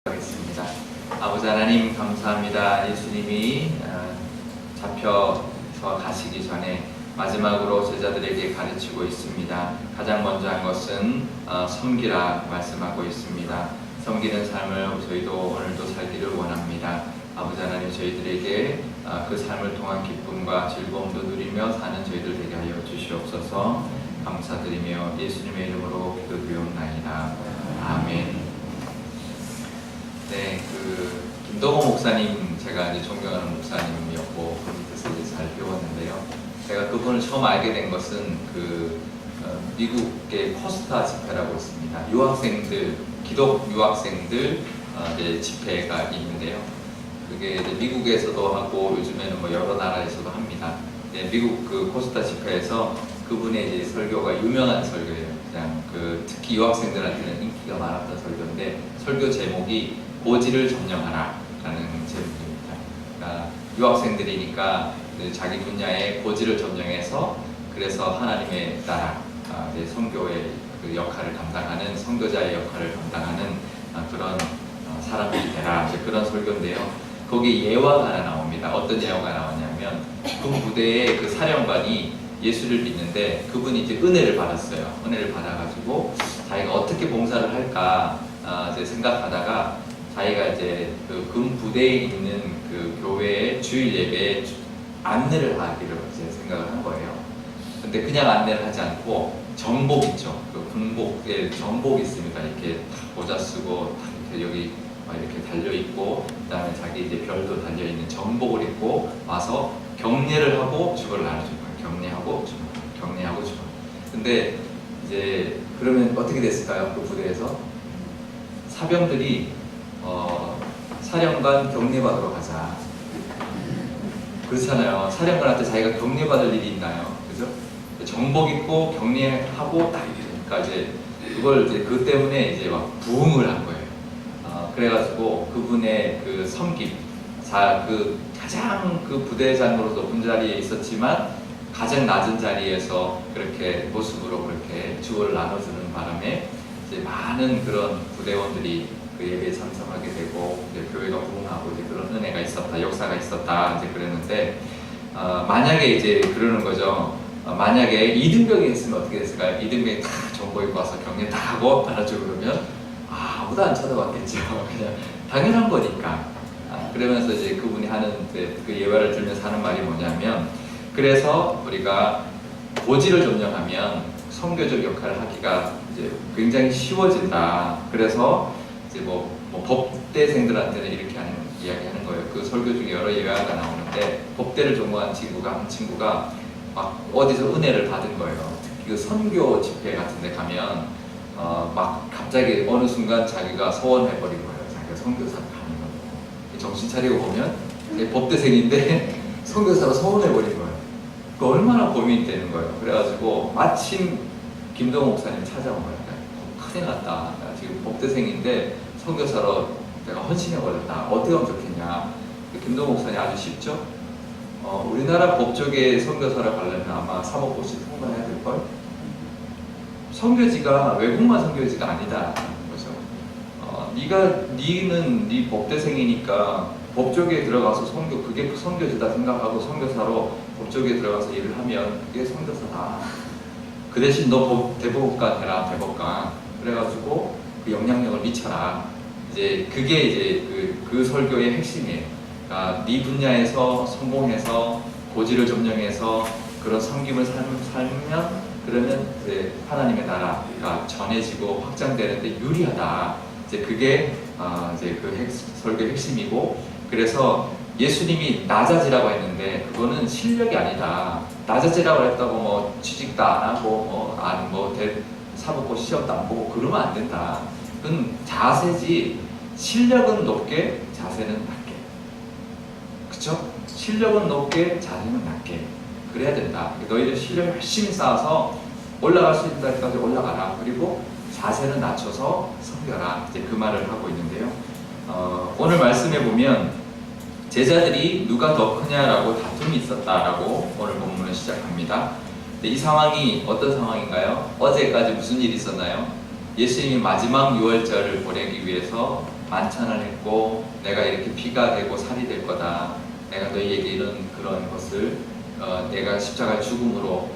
하겠습니다. 아버지 하나님 감사합니다. 예수님이 잡혀서 가시기 전에 마지막으로 제자들에게 가르치고 있습니다. 가장 먼저 한 것은 섬기라 말씀하고 있습니다. 섬기는 삶을 저희도 오늘도 살기를 원합니다. 아버지 하나님 저희들에게 그 삶을 통한 기쁨과 즐거움도 누리며 사는 저희들 되게 하여 주시옵소서. 감사드리며 예수님의 이름으로 기도드리옵나이다. 아멘. 네, 김동호 목사님 제가 이제 존경하는 목사님이었고 그 밑에서 이제 잘 배웠는데요. 제가 그분을 처음 알게 된 것은 미국의 코스타 집회라고 있습니다. 유학생들, 기독 유학생들 이제 집회가 있는데요. 그게 이제 미국에서도 하고 요즘에는 뭐 여러 나라에서도 합니다. 네, 미국 그 코스타 집회에서 그분의 이제 설교가 유명한 설교예요. 그냥 특히 유학생들한테는 인기가 많았던 설교인데 설교 제목이 고지를 점령하라 라는 제목입니다. 그러니까 유학생들이니까 자기 분야의 고지를 점령해서 그래서 하나님의 나라, 선교의 그 역할을 감당하는 선교자의 역할을 감당하는 그런 사람들이 되라, 그런 설교인데요. 거기에 예화가 하나 나옵니다. 어떤 예화가 나오냐면 그 부대의 그 사령관이 예수를 믿는데 그분이 이제 은혜를 받았어요. 은혜를 받아가지고 자기가 어떻게 봉사를 할까 이제 생각하다가 자기가 이제 금 부대에 있는 그 교회의 주일 예배에 안내를 하기로 이제 생각을 한 거예요. 근데 그냥 안내를 하지 않고 정복 있죠. 그 군복에 정복 있습니다. 이렇게 모자 쓰고 이렇게 여기 이렇게 달려 있고, 그다음에 자기 이제 별도 달려 있는 정복을 입고 와서 격려를 하고 주거를 나눠준 거예요. 격려하고 주거, 격려하고 주거. 근데 이제 그러면 어떻게 됐을까요? 그 부대에서 사병들이 사령관 격려받으러 가자. 그렇잖아요. 사령관한테 자기가 격려받을 일이 있나요? 그죠? 정복 입고 격려하고 딱 이러니까 이제 그걸 이제 그 때문에 이제 막 부흥을 한 거예요. 그래가지고 그분의 그 섬김, 가장 그 부대장으로 높은 자리에 있었지만 가장 낮은 자리에서 그렇게 모습으로 그렇게 주어를 나눠주는 바람에 이제 많은 그런 부대원들이 그 예배에 참석하게 되고 이제 교회가 부흥하고 이제 그런 은혜가 있었다, 역사가 있었다 이제 그랬는데 만약에 이제 그러는 거죠. 만약에 이등병이 있으면 어떻게 됐을까요? 이등병이 다 정보 입고 와서 격려 다 하고 받아주고 그러면 아무도 안 쳐다봤겠죠. 그냥 당연한 거니까. 그러면서 이제 그분이 하는 그 예화를 들면서 하는 말이 뭐냐면, 그래서 우리가 고지를 점령하면 선교적 역할을 하기가 이제 굉장히 쉬워진다. 그래서 이제 뭐 법대생들한테는 이렇게 이야기하는 거예요. 그 설교 중에 여러 예화가 나오는데 법대를 전공한 한 친구가 막 어디서 은혜를 받은 거예요. 특히 그 선교 집회 같은데 가면 막 갑자기 어느 순간 자기가 소원해버린 거예요. 자기가 선교사를 가는 거예요. 정신 차리고 보면 법대생인데 선교사로 소원해버린 거예요. 그 얼마나 고민이 되는 거예요. 그래가지고 마침 김동호 목사님 찾아온 거예요. 큰일 났다. 지금 법대생인데 선교사로 내가 헌신해버렸다. 어떻게 하면 좋겠냐. 김동호 목사님 아주 쉽죠? 우리나라 법 쪽에 선교사를 가려면 아마 사법고시 통과해야 될걸? 선교지가 외국만 선교지가 아니다. 거죠. 니는 네 법대생이니까 법 쪽에 들어가서 그게 선교지다 생각하고 선교사로 법 쪽에 들어가서 일을 하면 그게 선교사다. 그 대신 너 대법관 해라, 대법관. 그래가지고 그 영향력을 미쳐라. 이제 그게 이제 그 설교의 핵심이에요. 그러니까 네 분야에서 성공해서 고지를 점령해서 그런 섬김을 살면 그러면 이제 하나님의 나라가 전해지고 확장되는데 유리하다. 이제 그게 이제 설교의 핵심이고, 그래서 예수님이 낮아지라고 했는데 그거는 실력이 아니다. 낮아지라고 했다고 뭐 취직도 안 하고 사법고시 시험도 안 보고 그러면 안 된다. 그건 자세지. 실력은 높게, 자세는 낮게. 그쵸? 실력은 높게, 자세는 낮게. 그래야 된다. 너희들 실력 열심히 쌓아서 올라갈 수 있는 데까지 올라가라. 그리고 자세는 낮춰서 섬겨라. 이제 그 말을 하고 있는데요. 오늘 말씀해 보면 제자들이 누가 더 크냐라고 다툼이 있었다라고 오늘 본문을 시작합니다. 이 상황이 어떤 상황인가요? 어제까지 무슨 일이 있었나요? 예수님이 마지막 유월절을 보내기 위해서 만찬을 했고 내가 이렇게 피가 되고 살이 될 거다. 내가 너희에게 이런 그런 것을 내가 십자가 죽음으로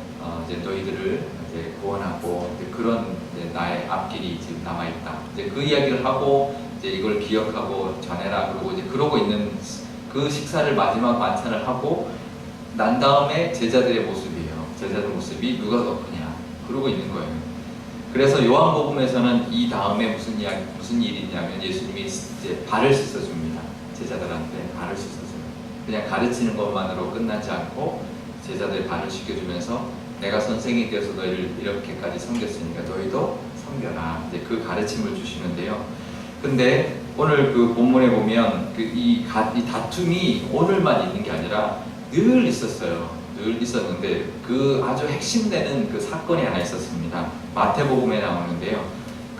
이제 너희들을 이제 구원하고 이제 그런 이제 나의 앞길이 지금 남아 있다. 이제 그 이야기를 하고 이제 이걸 기억하고 전해라. 그러고 이제 그러고 있는 그 식사를 마지막 만찬을 하고 난 다음에 제자들의 모습이에요. 제자들 모습이 누가 더 크냐 그러고 있는 거예요. 그래서 요한복음에서는 이 다음에 무슨 일이 있냐면 예수님이 이제 발을 씻어줍니다. 제자들한테 발을 씻어줘요. 그냥 가르치는 것만으로 끝나지 않고 제자들 발을 씻겨주면서 내가 선생이 되어서 너희를 이렇게까지 섬겼으니까 너희도 섬겨라. 이제 그 가르침을 주시는데요. 근데 오늘 그 본문에 보면 이 다툼이 오늘만 있는 게 아니라 늘 있었어요. 늘 있었는데 그 아주 핵심되는 그 사건이 하나 있었습니다. 마태복음에 나오는데요.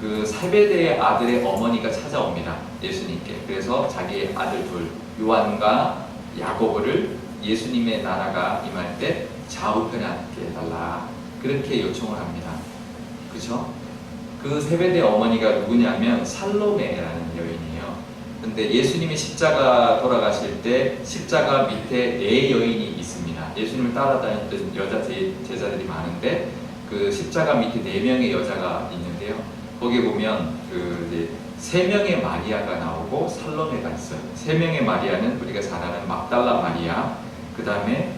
그 세베대의 아들의 어머니가 찾아옵니다. 예수님께. 그래서 자기의 아들 둘 요한과 야고보를 예수님의 나라가 임할 때 좌우편에 앉게 해달라. 그렇게 요청을 합니다. 그죠? 그 세베대 어머니가 누구냐면 살로메라는 여인이에요. 근데 예수님이 십자가 돌아가실 때 십자가 밑에 4여인이 있습니다. 예수님을 따라다녔던 여자 제자들이 많은데 그 십자가 밑에 4명의 여자가 있는데요. 거기에 보면 그 3명의 마리아가 나오고 살로메가 있어요. 3명의 마리아는 우리가 잘 아는 막달라 마리아, 그 다음에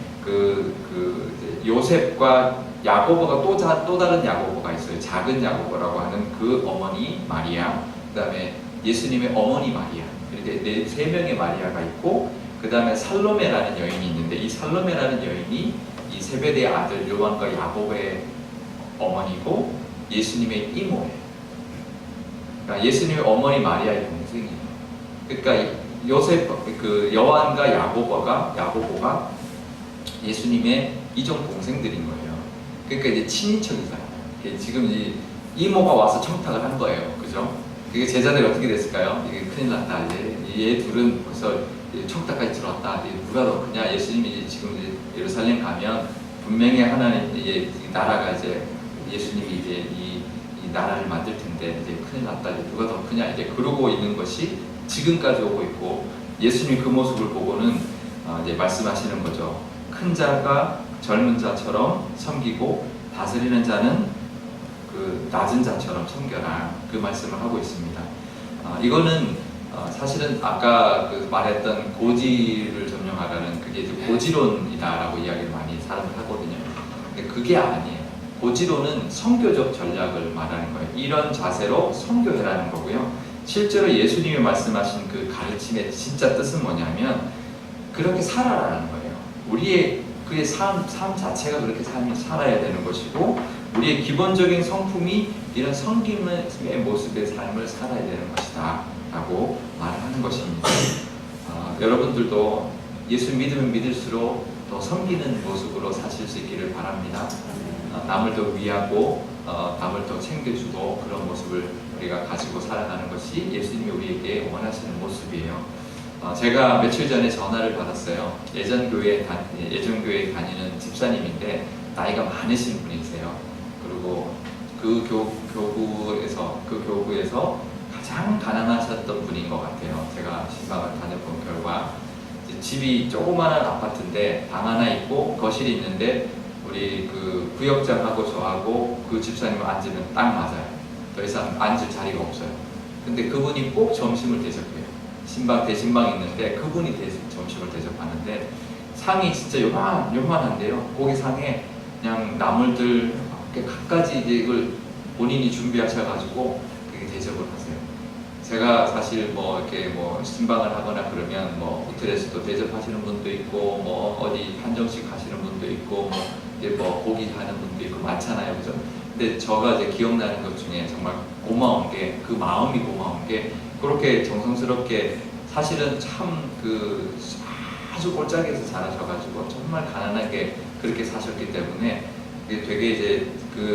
요셉과 야고보가 또 다른 야고보가 있어요. 작은 야고보라고 하는 그 어머니 마리아, 그 다음에 예수님의 어머니 마리아, 이렇게 3명의 마리아가 있고, 그 다음에 살로메라는 여인이 있는데 이 살로메라는 여인이 이 세베대의 아들 요한과 야고보의 어머니고 예수님의 이모예요. 그러니까 예수님의 어머니 마리아의 동생이에요. 그러니까 요한과 야고보가 예수님의 이종 동생들인 거예요. 그러니까 이제 친인척이잖아요. 지금 이 이모가 와서 청탁을 한 거예요. 그죠? 그게 제자들이 어떻게 됐을까요? 이게 큰일 났다. 얘 둘은 벌써 청탁까지 들어왔다. 누가 더 크냐? 예수님이 지금 예루살렘 가면 분명히 하나님의 나라가 이제 예수님이 이제 이 나라를 만들 텐데 이제 큰일 났다. 누가 더 크냐? 이제 그러고 있는 것이 지금까지 오고 있고 예수님 그 모습을 보고는 이제 말씀하시는 거죠. 큰 자가 젊은 자처럼 섬기고 다스리는 자는 그 낮은 자처럼 섬겨라. 그 말씀을 하고 있습니다. 이거는 사실은 아까 그 말했던 고지를 점령하라는 그게 이제 고지론이다라고 이야기를 많이 사람들 하거든요. 근데 그게 아니에요. 고지론은 선교적 전략을 말하는 거예요. 이런 자세로 선교해라는 거고요. 실제로 예수님이 말씀하신 그 가르침의 진짜 뜻은 뭐냐면 그렇게 살아라는 거예요. 우리의 그의 삶 자체가 그렇게 살아야 되는 것이고 우리의 기본적인 성품이 이런 섬김의 모습의 삶을 살아야 되는 것이다 라고 말하는 것입니다. 여러분들도 예수 믿으면 믿을수록 더 섬기는 모습으로 사실 수 있기를 바랍니다. 남을 더 위하고 남을 더 챙겨주고 그런 모습을 우리가 가지고 살아가는 것이 예수님이 우리에게 원하시는 모습이에요. 제가 며칠 전에 전화를 받았어요. 예전교회에 다니는 집사님인데 나이가 많으신 분이세요. 그리고 그 교구에서 가장 가난하셨던 분인 것 같아요. 제가 신방을 다녀본 결과 집이 조그마한 아파트인데 방 하나 있고 거실이 있는데 우리 그 구역장하고 저하고 그 집사님을 앉으면 딱 맞아요. 더 이상 앉을 자리가 없어요. 근데 그분이 꼭 점심을 대접해요. 대신방 있는데 그분이 점심을 대접하는데 상이 진짜 요만한데요. 거기 상에 그냥 나물들 갖가지 이제 이걸 본인이 준비하셔가지고 그게 대접을 하세요. 제가 사실 이렇게 신방을 하거나 그러면 호텔에서도 대접하시는 분도 있고 어디 한정식 하시는 분도 있고 이제 고기 하는 분도 있고 많잖아요, 그죠? 근데 제가 이제 기억나는 것 중에 정말 고마운 게 그 마음이 고마운 게 그렇게 정성스럽게 사실은 참 아주 골짜기에서 자라셔가지고 정말 가난하게 그렇게 사셨기 때문에 되게 이제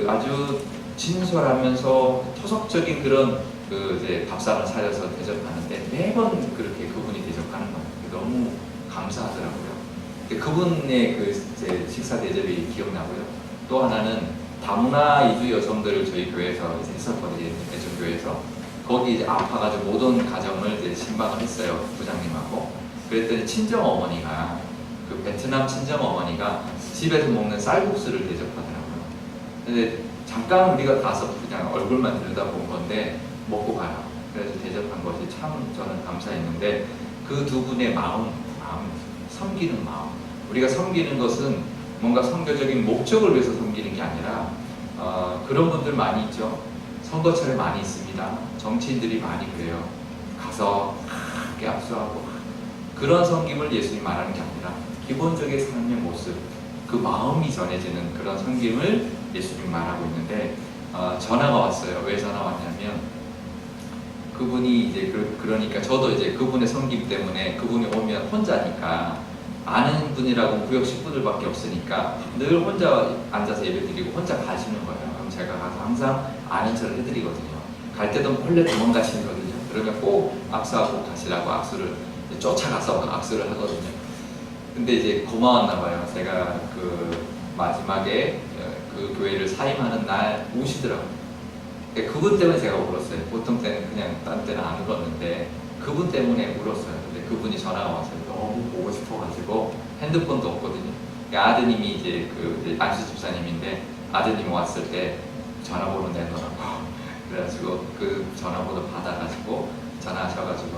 아주 진솔하면서 토속적인 그런 이제 밥상을 차려서 대접하는데 매번 그렇게 그분이 대접하는 거예요. 너무 감사하더라고요. 그분의 제 식사 대접이 기억나고요. 또 하나는 다문화 이주 여성들을 저희 교회에서 했었거든요. 예전교회에서. 거기 이제 아파가지고 못 온 가정을 이제 신방을 했어요, 부장님하고. 그랬더니 친정 어머니가, 그 베트남 친정 어머니가 집에서 먹는 쌀국수를 대접하더라고요. 근데 잠깐 우리가 가서 그냥 얼굴만 들여다본 건데 먹고 가라. 그래서 대접한 것이 참 저는 감사했는데, 그 두 분의 마음, 섬기는 마음. 우리가 섬기는 것은 뭔가 선교적인 목적을 위해서 섬기는 게 아니라 그런 분들 많이 있죠. 선거철에 많이 있습니다. 정치인들이 많이 그래요. 가서 크게 압수하고 그런 섬김을 예수님이 말하는 게 아니라 기본적인 삶의 모습, 그 마음이 전해지는 그런 섬김을 예수님이 말하고 있는데, 전화가 왔어요. 왜 전화 왔냐면 그분이 이제 그러니까 저도 이제 그분의 섬김 때문에, 그분이 오면 혼자니까 아는 분이라고 구역 식구들밖에 없으니까 늘 혼자 앉아서 예배드리고 혼자 가시는 거예요. 그럼 제가 가서 항상 아는 척을 해드리거든요. 갈 때도 몰래 도망가시거든요. 그러면 꼭 악수하고 가시라고 악수를 쫓아가서 악수를 하거든요. 근데 이제 고마웠나 봐요. 제가 그 마지막에 그 교회를 사임하는 날 우시더라고요. 그분 때문에 제가 울었어요. 보통 때는 그냥 딴 때는 안 울었는데 그분 때문에 울었어요. 근데 그분이 전화가 와서 너무 보고 싶어가지고, 핸드폰도 없거든요. 아드님이 이제 그 안수 집사님인데 아드님이 왔을 때 전화번호 내놓으라고 그래가지고 그 전화번호 받아가지고 전화하셔가지고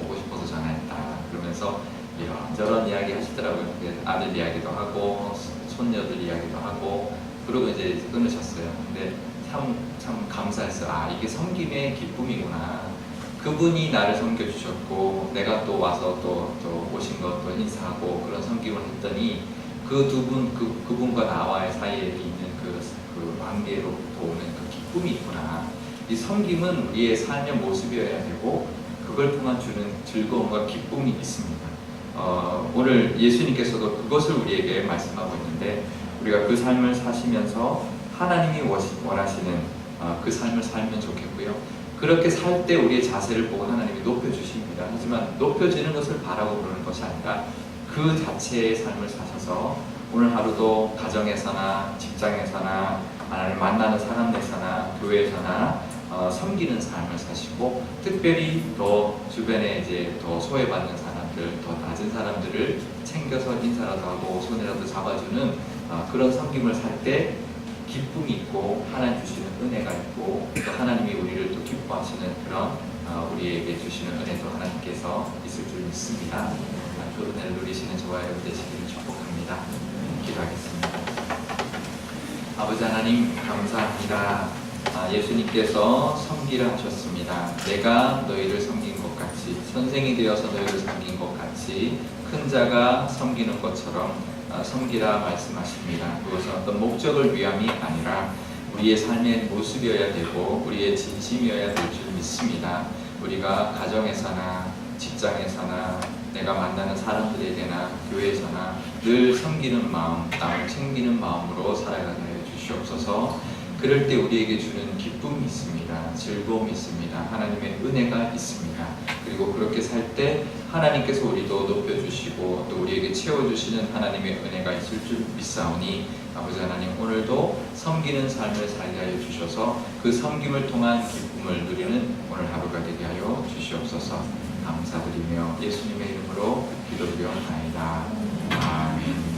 보고 싶어서 전화했다 그러면서 이런저런 이야기 하시더라고요. 아들 이야기도 하고 손녀들 이야기도 하고, 그러고 이제 끊으셨어요. 근데 참 감사했어요. 이게 섬김의 기쁨이구나. 그분이 나를 섬겨주셨고 내가 또 와서 또 오신 것도 인사하고 그런 섬김을 했더니 그 두 분, 그분과 나와의 사이에 있는 그 관계로부터 오는 그 기쁨이 있구나. 이 섬김은 우리의 삶의 모습이어야 되고 그걸 통한 주는 즐거움과 기쁨이 있습니다. 오늘 예수님께서도 그것을 우리에게 말씀하고 있는데, 우리가 그 삶을 사시면서 하나님이 원하시는 그 삶을 살면 좋겠고요. 그렇게 살 때 우리의 자세를 보고 하나님이 높여주십니다. 하지만 높여지는 것을 바라고 그러는 것이 아니라 그 자체의 삶을 사셔서 오늘 하루도 가정에서나 직장에서나 하나님 만나는 사람들에서나 교회에서나 섬기는 삶을 사시고, 특별히 더 주변에 이제 더 소외받는 사람들, 더 낮은 사람들을 챙겨서 인사라도 하고 손이라도 잡아주는 그런 섬김을 살 때 기쁨이 있고 하나님 주시는 은혜가 있고, 또 하나님이 우리를 또 기뻐하시는 그런 우리에게 주시는 은혜도 하나님께서 있을 줄 믿습니다. 그 은혜를 누리시는 저와 여러분 되시기를 축복합니다. 기도하겠습니다. 아버지 하나님 감사합니다. 예수님께서 섬기라 하셨습니다. 내가 너희를 섬긴 것 같이, 선생이 되어서 너희를 섬긴 것 같이 큰 자가 섬기는 것처럼 섬기라 말씀하십니다. 그것은 어떤 목적을 위함이 아니라 우리의 삶의 모습이어야 되고 우리의 진심이어야 될 줄 믿습니다. 우리가 가정에서나 직장에서나 내가 만나는 사람들에게나 교회에서나 늘 섬기는 마음, 남을 챙기는 마음으로 살아가게 하여 주시옵소서. 그럴 때 우리에게 주는 기쁨이 있습니다. 즐거움이 있습니다. 하나님의 은혜가 있습니다. 그리고 그렇게 살 때 하나님께서 우리도 높여주시고 또 우리에게 채워주시는 하나님의 은혜가 있을 줄 믿사오니, 아버지 하나님 오늘도 섬기는 삶을 살게 하여 주셔서 그 섬김을 통한 기쁨을 누리는 오늘 하루가 되게 하여 주시옵소서. 감사드리며 예수님의 이름으로 기도드려옵나이다. 아멘.